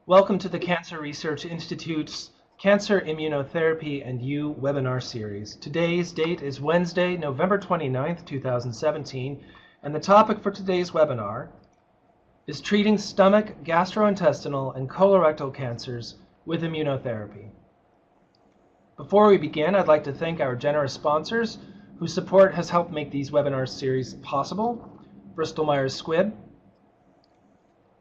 Welcome to the Cancer Research Institute's Cancer Immunotherapy and You webinar series. Today's date is Wednesday, November 29th, 2017, and the topic for today's webinar is treating stomach, gastrointestinal, and colorectal cancers with immunotherapy. Before we begin, I'd like to thank our generous sponsors whose support has helped make these webinar series possible. Bristol Myers Squibb,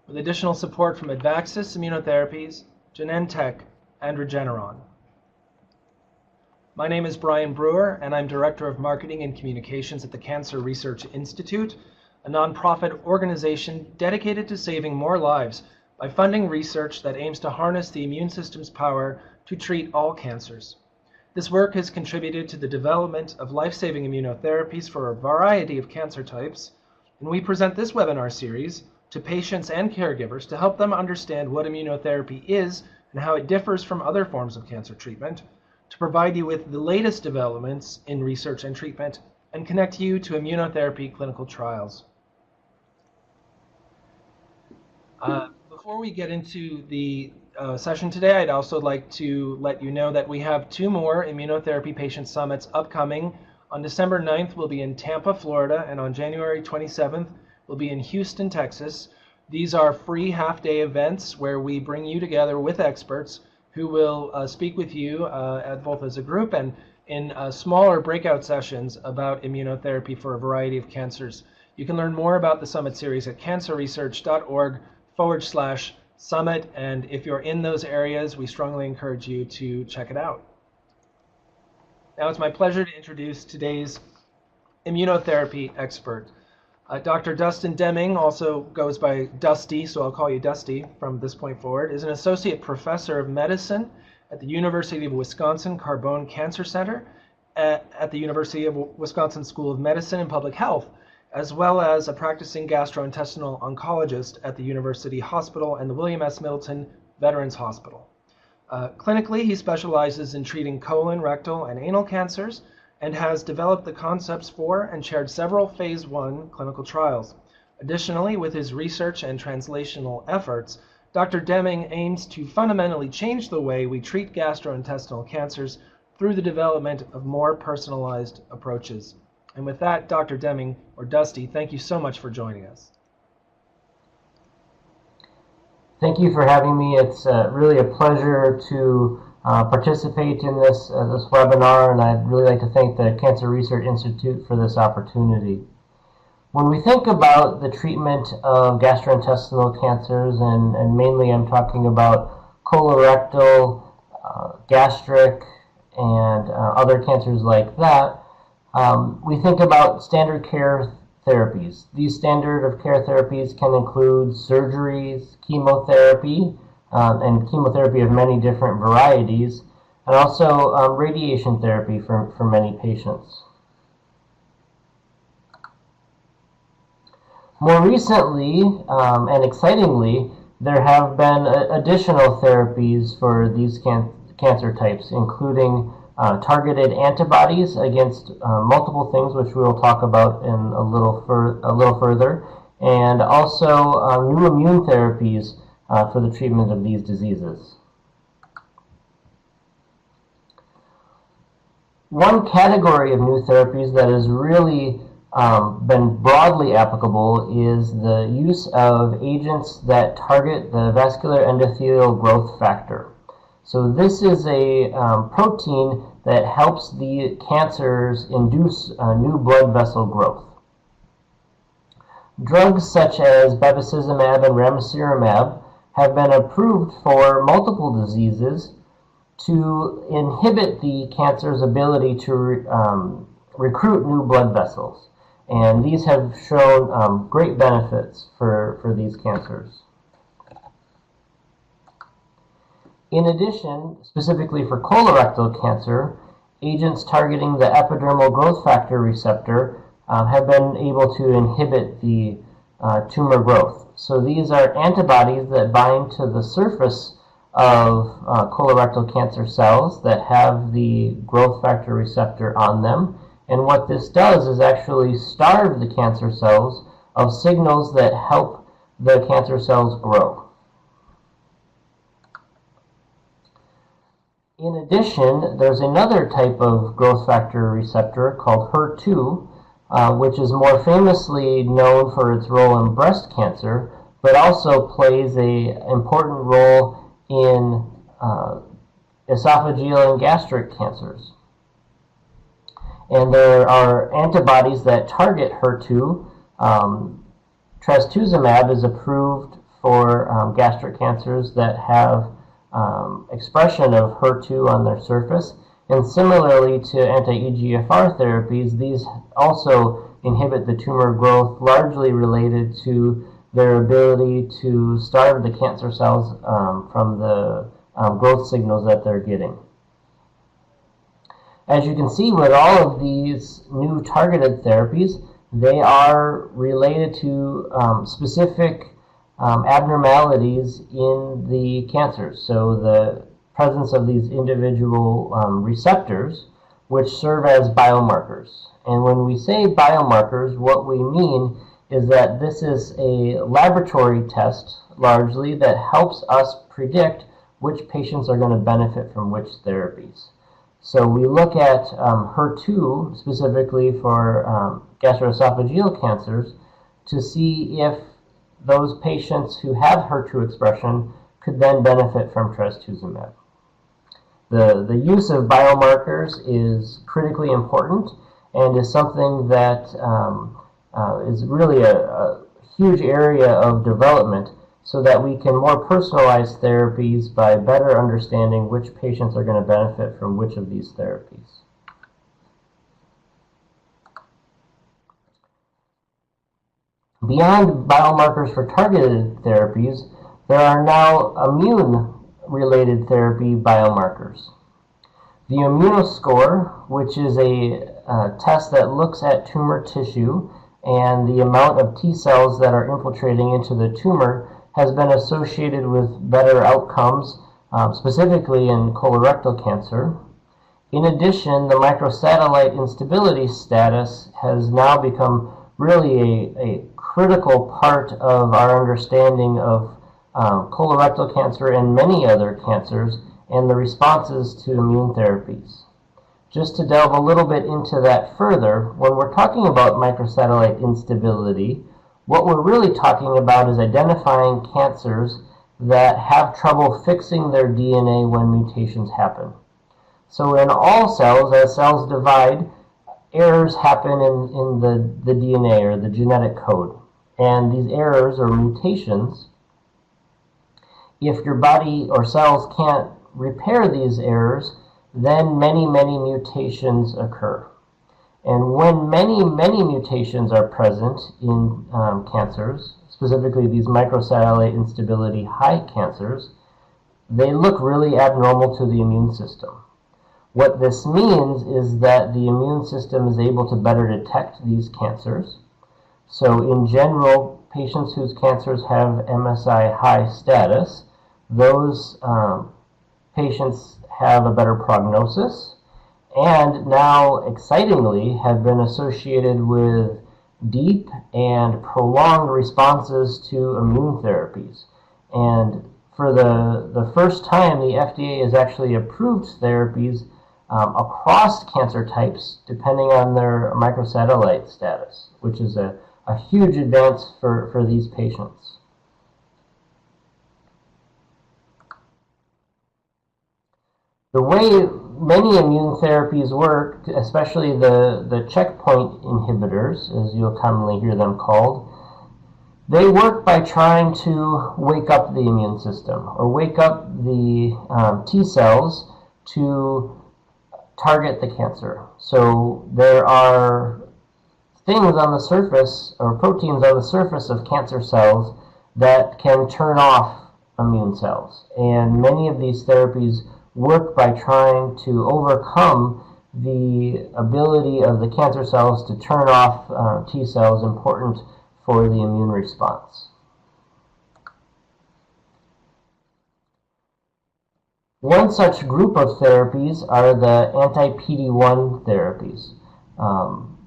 with additional support from Advaxis Immunotherapies, Genentech, and Regeneron. My name is Brian Brewer, and I'm Director of Marketing and Communications at the Cancer Research Institute, a nonprofit organization dedicated to saving more lives by funding research that aims to harness the immune system's power to treat all cancers. This work has contributed to the development of life-saving immunotherapies for a variety of cancer types, and we present this webinar series to patients and caregivers to help them understand what immunotherapy is and how it differs from other forms of cancer treatment, to provide you with the latest developments in research and treatment, and connect you to immunotherapy clinical trials. Before we get into the session today, I'd also like to let you know that we have two more immunotherapy patient summits upcoming. On December 9th, we'll be in Tampa, Florida, and on January 27th, we'll be in Houston, Texas. These are free half-day events where we bring you together with experts who will speak with you both as a group and in smaller breakout sessions about immunotherapy for a variety of cancers. You can learn more about the summit series at cancerresearch.org/summit, and if you're in those areas, we strongly encourage you to check it out. Now it's my pleasure to introduce today's immunotherapy expert. Dr. Dustin Deming, also goes by Dusty, so I'll call you Dusty from this point forward, is an associate professor of medicine at the University of Wisconsin Carbone Cancer Center at the University of Wisconsin School of Medicine and Public Health, as well as a practicing gastrointestinal oncologist at the University Hospital and the William S. Middleton Veterans Hospital. Clinically, he specializes in treating colon, rectal, and anal cancers, and has developed the concepts for and chaired several phase 1 clinical trials. Additionally, with his research and translational efforts, Dr. Deming aims to fundamentally change the way we treat gastrointestinal cancers through the development of more personalized approaches. And with that, Dr. Deming, or Dusty, thank you so much for joining us. Thank you for having me. It's really a pleasure to participate in this webinar, and I'd really like to thank the Cancer Research Institute for this opportunity. When we think about the treatment of gastrointestinal cancers, and mainly I'm talking about colorectal, gastric, and other cancers like that, we think about standard care therapies. These standard of care therapies can include surgeries, chemotherapy, and chemotherapy of many different varieties, and also radiation therapy for many patients. More recently, and excitingly, there have been additional therapies for these cancer types, including targeted antibodies against multiple things, which we will talk about in a little further, and also new immune therapies for the treatment of these diseases. One category of new therapies that has really been broadly applicable is the use of agents that target the vascular endothelial growth factor. So this is a protein that helps the cancers induce new blood vessel growth. Drugs such as bevacizumab and ramucirumab have been approved for multiple diseases to inhibit the cancer's ability to recruit new blood vessels. And these have shown great benefits for these cancers. In addition, specifically for colorectal cancer, agents targeting the epidermal growth factor receptor have been able to inhibit the tumor growth. So these are antibodies that bind to the surface of colorectal cancer cells that have the growth factor receptor on them. And what this does is actually starve the cancer cells of signals that help the cancer cells grow. In addition, there's another type of growth factor receptor called HER2, which is more famously known for its role in breast cancer, but also plays an important role in esophageal and gastric cancers. And there are antibodies that target HER2. Trastuzumab is approved for gastric cancers that have expression of HER2 on their surface. And similarly to anti-EGFR therapies, these also inhibit the tumor growth, largely related to their ability to starve the cancer cells from the growth signals that they're getting. As you can see with all of these new targeted therapies, they are related to specific abnormalities in the cancers. So the presence of these individual receptors, which serve as biomarkers. And when we say biomarkers, what we mean is that this is a laboratory test, largely, that helps us predict which patients are going to benefit from which therapies. So we look at HER2, specifically for gastroesophageal cancers, to see if those patients who have HER2 expression could then benefit from trastuzumab. The use of biomarkers is critically important and is something that is really a huge area of development, so that we can more personalize therapies by better understanding which patients are going to benefit from which of these therapies. Beyond biomarkers for targeted therapies, there are now immune-related therapy biomarkers. The Immunoscore, which is a test that looks at tumor tissue and the amount of T cells that are infiltrating into the tumor, has been associated with better outcomes, specifically in colorectal cancer. In addition, the microsatellite instability status has now become really a critical part of our understanding of colorectal cancer and many other cancers, and the responses to immune therapies. Just to delve a little bit into that further, when we're talking about microsatellite instability, what we're really talking about is identifying cancers that have trouble fixing their DNA when mutations happen. So in all cells, as cells divide, errors happen in the DNA or the genetic code. And these errors or mutations, if your body or cells can't repair these errors, then many mutations occur. And when many mutations are present in cancers, specifically these microsatellite instability high cancers, they look really abnormal to the immune system. What this means is that the immune system is able to better detect these cancers. So in general, patients whose cancers have MSI high status, those patients have a better prognosis, and now, excitingly, have been associated with deep and prolonged responses to immune therapies. And for the first time, the FDA has actually approved therapies across cancer types, depending on their microsatellite status, which is a huge advance for these patients. The way many immune therapies work, especially the checkpoint inhibitors, as you'll commonly hear them called, they work by trying to wake up the immune system, or wake up the T cells to target the cancer. So there are things on the surface, or proteins on the surface of cancer cells, that can turn off immune cells. And many of these therapies work by trying to overcome the ability of the cancer cells to turn off T cells important for the immune response. One such group of therapies are the anti-PD-1 therapies.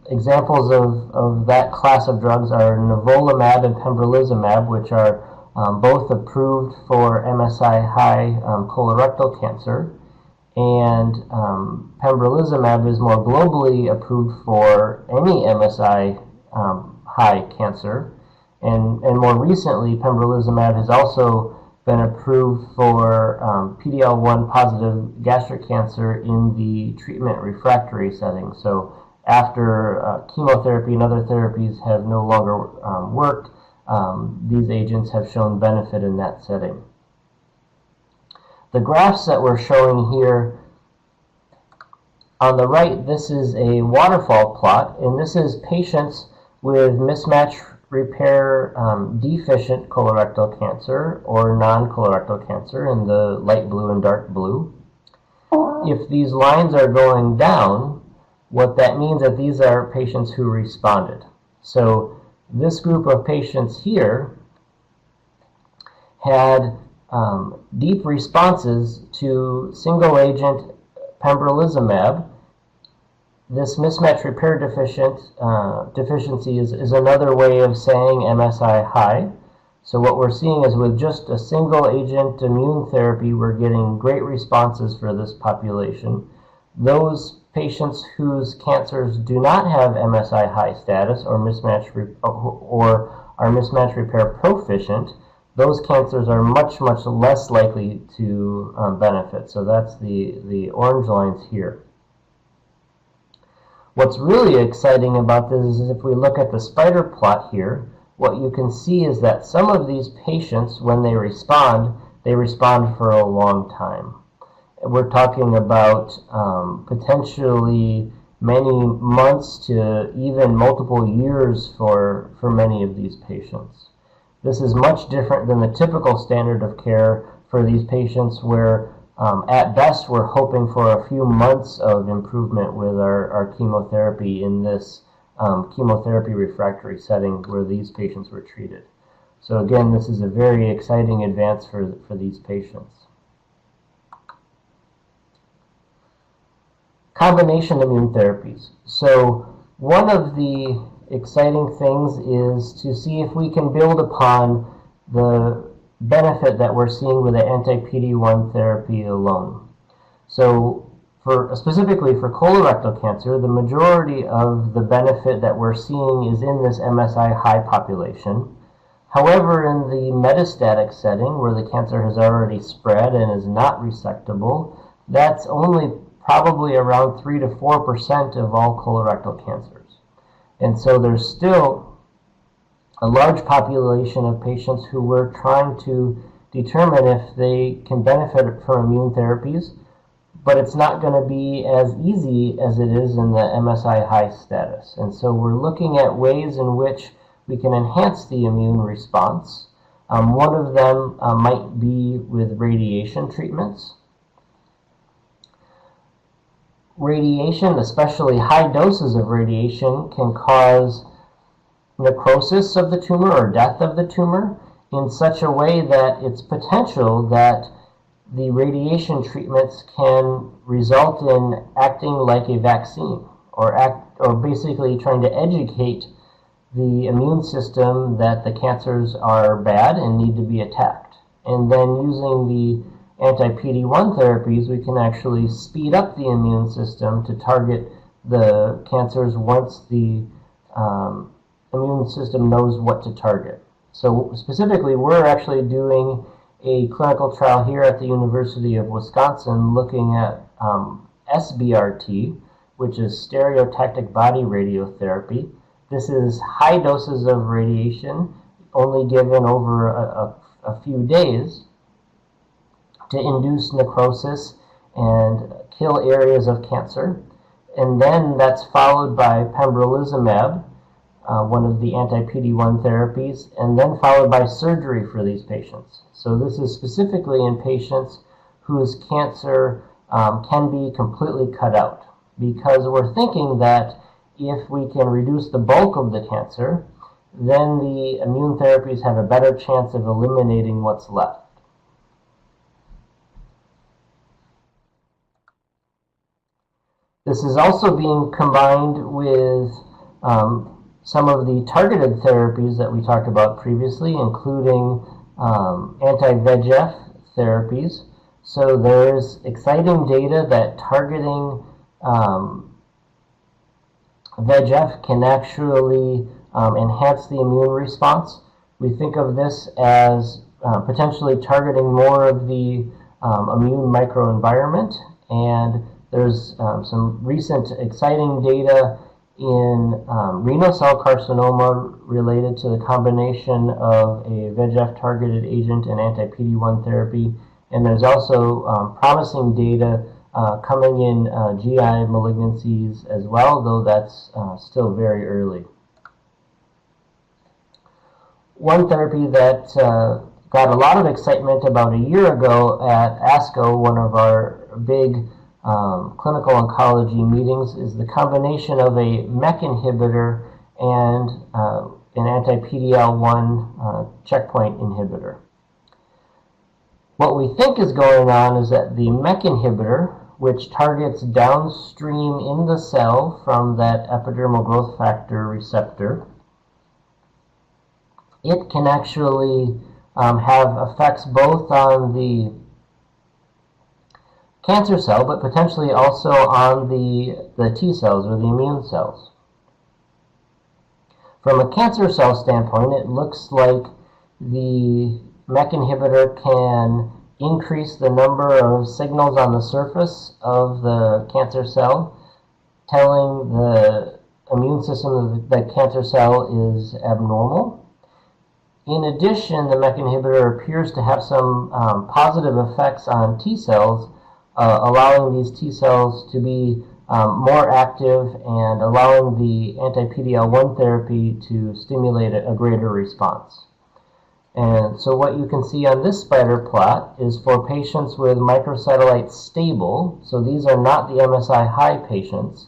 Examples of that class of drugs are nivolumab and pembrolizumab, which are both approved for MSI-high colorectal cancer. and pembrolizumab is more globally approved for any MSI high cancer, and more recently, pembrolizumab has also been approved for PD-L1 positive gastric cancer in the treatment refractory setting. So after chemotherapy and other therapies have no longer worked, these agents have shown benefit in that setting. The graphs that we're showing here on the right, this is a waterfall plot, and this is patients with mismatch repair deficient colorectal cancer or non-colorectal cancer in the light blue and dark blue. If these lines are going down, what that means is that these are patients who responded. So this group of patients here had deep responses to single agent pembrolizumab. This mismatch repair deficiency is another way of saying MSI high. So what we're seeing is with just a single agent immune therapy, we're getting great responses for this population. Those patients whose cancers do not have MSI high status or are mismatch repair proficient, those cancers are much less likely to benefit. So that's the orange lines here. What's really exciting about this is if we look at the spider plot here, what you can see is that some of these patients, when they respond for a long time. We're talking about potentially many months to even multiple years for many of these patients. This is much different than the typical standard of care for these patients where at best we're hoping for a few months of improvement with our chemotherapy in this chemotherapy refractory setting where these patients were treated. So again, this is a very exciting advance for these patients. Combination immune therapies. So one of the exciting things is to see if we can build upon the benefit that we're seeing with the anti-PD-1 therapy alone. So specifically for colorectal cancer, the majority of the benefit that we're seeing is in this MSI high population. However, in the metastatic setting where the cancer has already spread and is not resectable, that's only probably around 3 to 4% of all colorectal cancers. And so there's still a large population of patients who we're trying to determine if they can benefit from immune therapies, but it's not going to be as easy as it is in the MSI high status. And so we're looking at ways in which we can enhance the immune response. One of them might be with radiation treatments. Radiation, especially high doses of radiation, can cause necrosis of the tumor or death of the tumor in such a way that it's potential that the radiation treatments can result in acting like a vaccine or basically trying to educate the immune system that the cancers are bad and need to be attacked. And then using the anti-PD-1 therapies, we can actually speed up the immune system to target the cancers once the immune system knows what to target. So specifically, we're actually doing a clinical trial here at the University of Wisconsin looking at SBRT, which is stereotactic body radiotherapy. This is high doses of radiation, only given over a few days, to induce necrosis and kill areas of cancer. And then that's followed by pembrolizumab, one of the anti-PD-1 therapies, and then followed by surgery for these patients. So this is specifically in patients whose cancer can be completely cut out, because we're thinking that if we can reduce the bulk of the cancer, then the immune therapies have a better chance of eliminating what's left. This is also being combined with some of the targeted therapies that we talked about previously, including anti-VEGF therapies. So there's exciting data that targeting VEGF can actually enhance the immune response. We think of this as potentially targeting more of the immune microenvironment, and there's some recent exciting data in renal cell carcinoma related to the combination of a VEGF targeted agent and anti-PD-1 therapy, and there's also promising data coming in GI malignancies as well, though that's still very early. One therapy that got a lot of excitement about a year ago at ASCO, one of our big clinical oncology meetings, is the combination of a MEK inhibitor and an anti-PD-L1 checkpoint inhibitor. What we think is going on is that the MEK inhibitor, which targets downstream in the cell from that epidermal growth factor receptor, it can actually have effects both on the cancer cell, but potentially also on the T cells or the immune cells. From a cancer cell standpoint, it looks like the MEK inhibitor can increase the number of signals on the surface of the cancer cell, telling the immune system that the cancer cell is abnormal. In addition, the MEK inhibitor appears to have some positive effects on T cells, allowing these T cells to be more active and allowing the anti-PD-L1 therapy to stimulate a greater response. And so what you can see on this spider plot is for patients with microsatellite stable, so these are not the MSI high patients.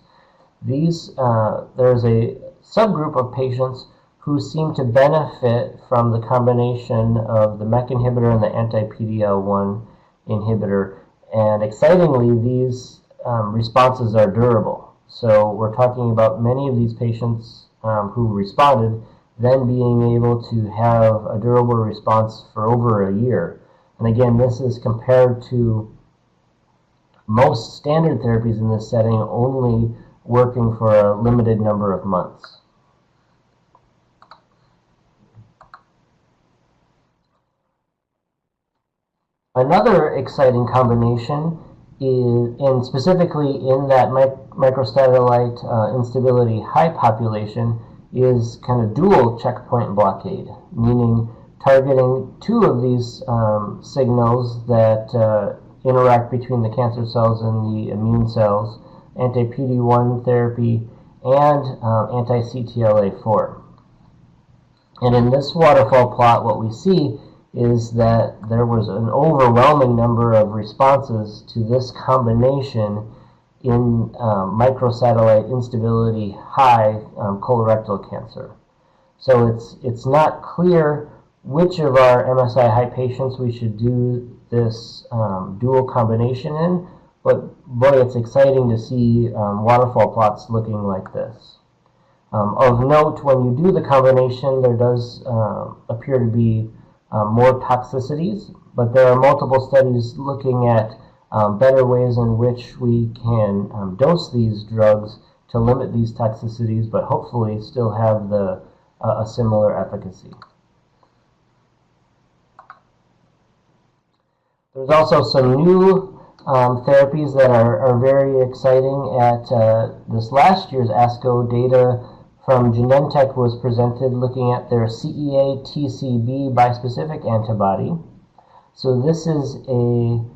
There's a subgroup of patients who seem to benefit from the combination of the MEK inhibitor and the anti-PD-L1 inhibitor. And excitingly, these responses are durable. So we're talking about many of these patients who responded then being able to have a durable response for over a year. And again, this is compared to most standard therapies in this setting only working for a limited number of months. Another exciting combination is, and specifically in that microsatellite instability high population, is kind of dual checkpoint blockade, meaning targeting two of these signals that interact between the cancer cells and the immune cells, anti-PD-1 therapy and anti-CTLA-4. And in this waterfall plot, what we see is that there was an overwhelming number of responses to this combination in microsatellite instability high colorectal cancer. So it's not clear which of our MSI high patients we should do this dual combination in, but boy, it's exciting to see waterfall plots looking like this. Of note, when you do the combination, there does appear to be more toxicities, but there are multiple studies looking at better ways in which we can dose these drugs to limit these toxicities, but hopefully still have a similar efficacy. There's also some new therapies that are very exciting. At this last year's ASCO, data from Genentech was presented looking at their CEA-TCB bispecific antibody. So this is an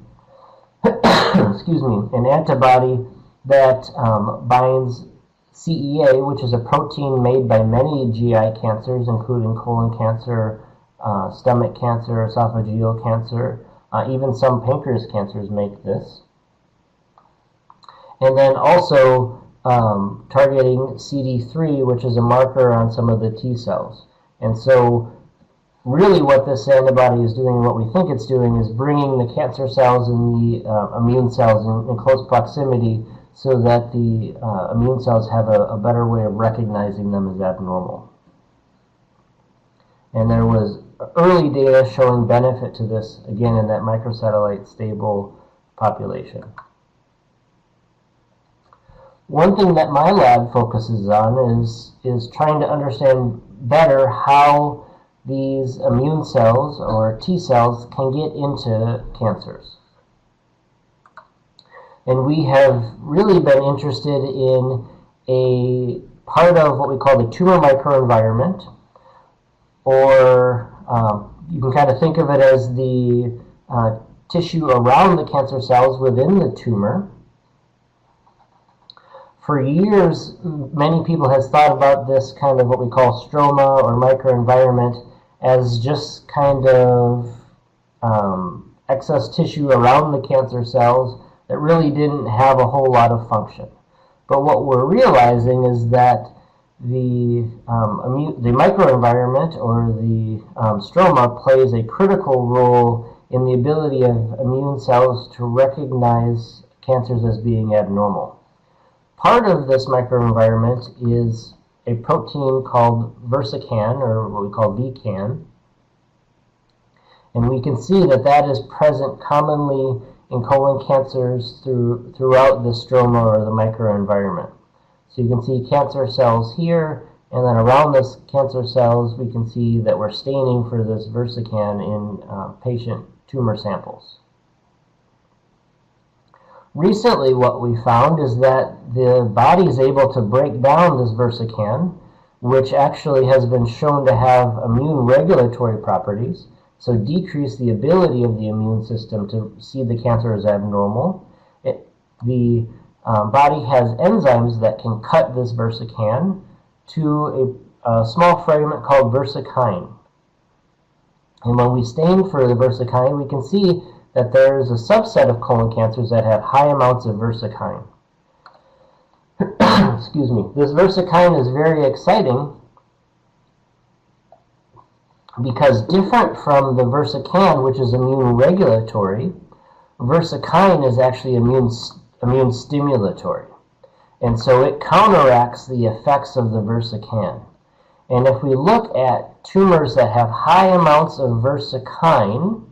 antibody that binds CEA, which is a protein made by many GI cancers, including colon cancer, stomach cancer, esophageal cancer, even some pancreas cancers make this. And then also targeting CD3, which is a marker on some of the T cells. And so really what this antibody is doing, and what we think it's doing, is bringing the cancer cells and the immune cells in close proximity so that the immune cells have a better way of recognizing them as abnormal. And there was early data showing benefit to this, again, in that microsatellite stable population. One thing that my lab focuses on is trying to understand better how these immune cells or T cells can get into cancers. And we have really been interested in a part of what we call the tumor microenvironment, or you can kind of think of it as the tissue around the cancer cells within the tumor. For years, many people have thought about this kind of what we call stroma or microenvironment as just kind of excess tissue around the cancer cells that really didn't have a whole lot of function. But what we're realizing is that the microenvironment or the stroma plays a critical role in the ability of immune cells to recognize cancers as being abnormal. Part of this microenvironment is a protein called Versican, or what we call VCAN. And we can see that that is present commonly in colon cancers throughout the stroma or the microenvironment. So you can see cancer cells here, and then around this cancer cells, we can see that we're staining for this Versican in patient tumor samples. Recently, what we found is that the body is able to break down this Versican, which actually has been shown to have immune regulatory properties, so decrease the ability of the immune system to see the cancer as abnormal. The body has enzymes that can cut this Versican to a small fragment called versicine. And when we stain for the versicine, we can see that there is a subset of colon cancers that have high amounts of versicine. Excuse me. This versicine is very exciting because different from the versican, which is immune regulatory, versicine is actually immune stimulatory. And so it counteracts the effects of the versican. And if we look at tumors that have high amounts of versicine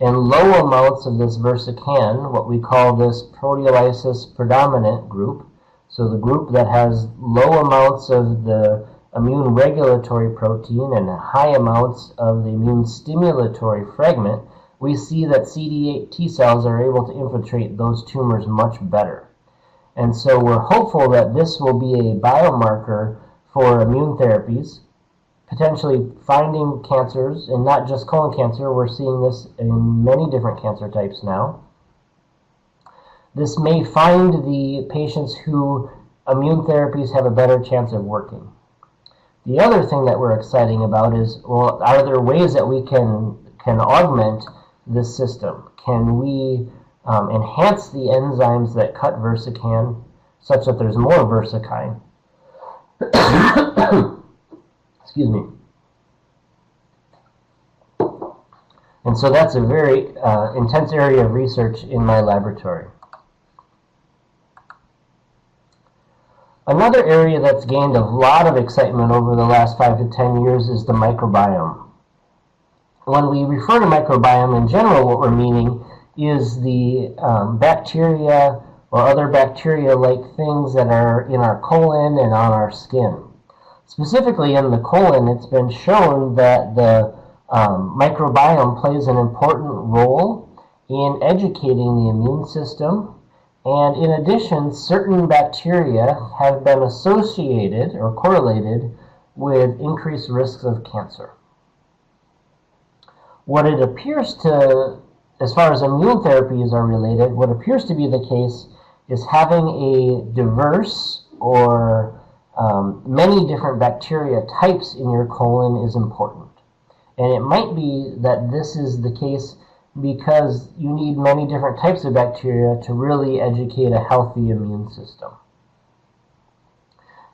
and low amounts of this versican, what we call this proteolysis predominant group, so the group that has low amounts of the immune regulatory protein and high amounts of the immune stimulatory fragment, we see that CD8 T cells are able to infiltrate those tumors much better. And so we're hopeful that this will be a biomarker for immune therapies, potentially finding cancers, and not just colon cancer. We're seeing this in many different cancer types now. This may find the patients who immune therapies have a better chance of working. The other thing that we're excited about is, well, are there ways that we can augment this system? Can we enhance the enzymes that cut versican such that there's more versicine? Excuse me. And so that's a very intense area of research in my laboratory. Another area that's gained a lot of excitement over the last 5 to 10 years is the microbiome. When we refer to microbiome in general, what we're meaning is the bacteria or other bacteria-like things that are in our colon and on our skin. Specifically in the colon, it's been shown that the microbiome plays an important role in educating the immune system. And in addition, certain bacteria have been associated or correlated with increased risks of cancer. What it appears to, as far as immune therapies are related, what appears to be the case is having a diverse or many different bacteria types in your colon is important. And it might be that this is the case because you need many different types of bacteria to really educate a healthy immune system.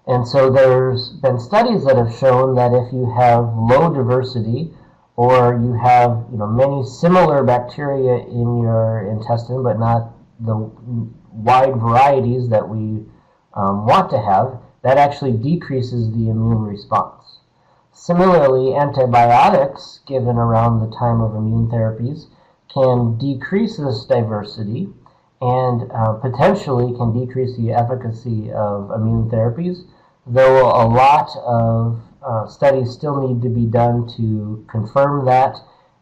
And so there's been studies that have shown that if you have low diversity or you have many similar bacteria in your intestine but not the wide varieties that we want to have, that actually decreases the immune response. Similarly, antibiotics given around the time of immune therapies can decrease this diversity, and potentially can decrease the efficacy of immune therapies, though a lot of studies still need to be done to confirm that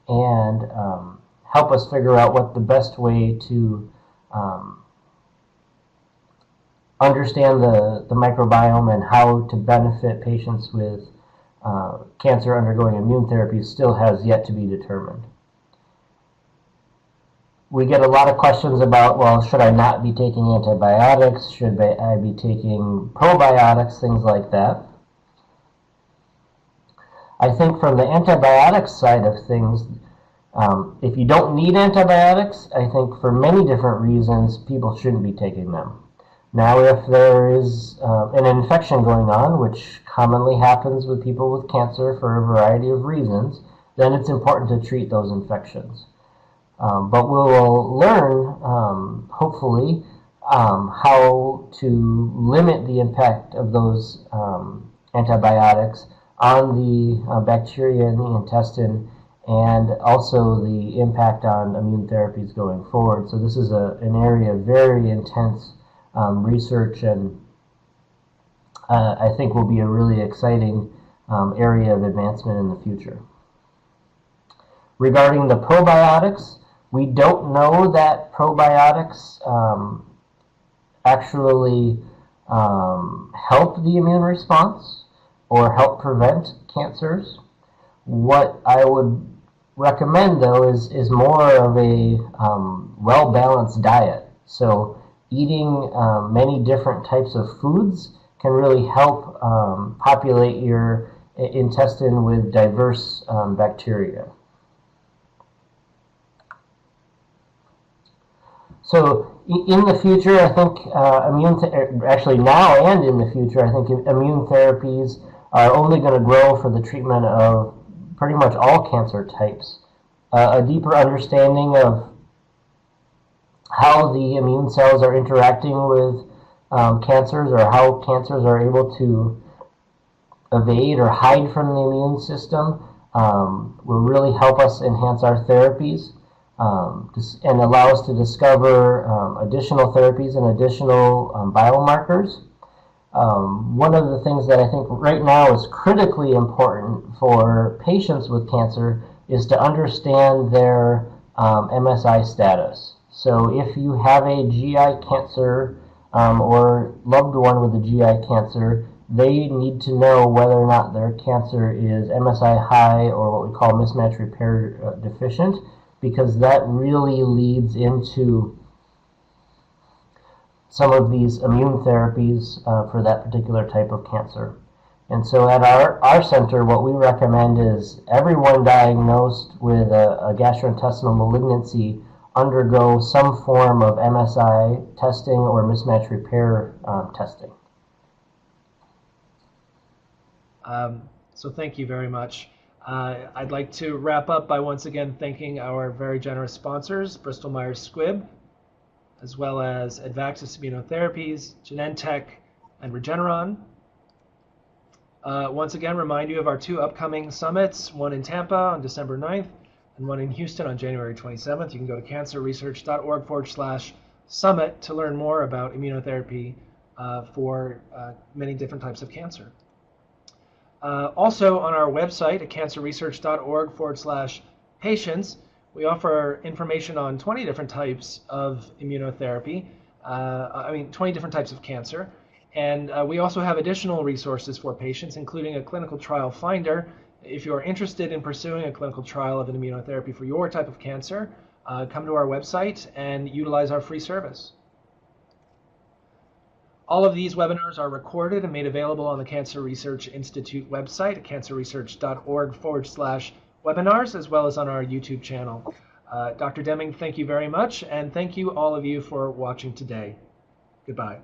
and help us figure out what the best way to understand the microbiome and how to benefit patients with cancer undergoing immune therapies still has yet to be determined. We get a lot of questions about, well, should I not be taking antibiotics? Should I be taking probiotics? Things like that. I think from the antibiotics side of things, if you don't need antibiotics, I think for many different reasons, people shouldn't be taking them. Now, if there is an infection going on, which commonly happens with people with cancer for a variety of reasons, then it's important to treat those infections. But we will learn, hopefully, how to limit the impact of those antibiotics on the bacteria in the intestine and also the impact on immune therapies going forward. So this is an area of very intense research, and I think will be a really exciting area of advancement in the future. Regarding the probiotics, we don't know that probiotics actually help the immune response or help prevent cancers. What I would recommend, though, is more of a well-balanced diet. So eating many different types of foods can really help populate your intestine with diverse bacteria. So in the future, I think actually now and in the future, I think immune therapies are only going to grow for the treatment of pretty much all cancer types. A deeper understanding of how the immune cells are interacting with cancers, or how cancers are able to evade or hide from the immune system, will really help us enhance our therapies and allow us to discover additional therapies and additional biomarkers. One of the things that I think right now is critically important for patients with cancer is to understand their MSI status. So if you have a GI cancer or loved one with a GI cancer, they need to know whether or not their cancer is MSI high or what we call mismatch repair deficient, because that really leads into some of these immune therapies for that particular type of cancer. And so at our center, what we recommend is everyone diagnosed with a gastrointestinal malignancy undergo some form of MSI testing or mismatch repair testing. So thank you very much. I'd like to wrap up by once again thanking our very generous sponsors, Bristol Myers Squibb, as well as Advaxis Immunotherapies, Genentech, and Regeneron. Once again, remind you of our two upcoming summits, one in Tampa on December 9th and one in Houston on January 27th. You can go to cancerresearch.org/summit to learn more about immunotherapy for many different types of cancer. Also on our website at cancerresearch.org/patients, we offer information on 20 different types of immunotherapy, 20 different types of cancer. And we also have additional resources for patients, including a clinical trial finder. If you're interested in pursuing a clinical trial of an immunotherapy for your type of cancer, come to our website and utilize our free service. All of these webinars are recorded and made available on the Cancer Research Institute website at cancerresearch.org/webinars, as well as on our YouTube channel. Dr. Deming, thank you very much, and thank you all of you for watching today. Goodbye.